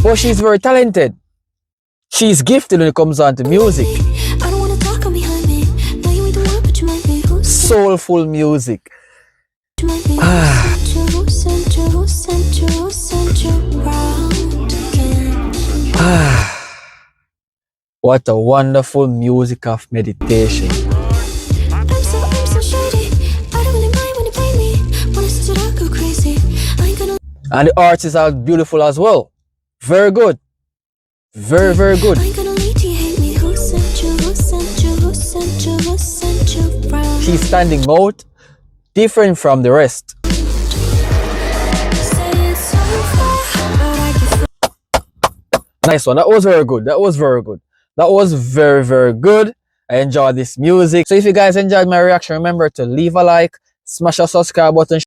But she's very talented. She's gifted when it comes on to music. Soulful music. What a wonderful music of meditation. And the artists are beautiful as well. Very good. Very, very good. She's standing out, different from the rest. Nice one. That was very good. That was very good. That was very, very good. I enjoyed this music. So if you guys enjoyed my reaction, remember to leave a like, smash a subscribe button.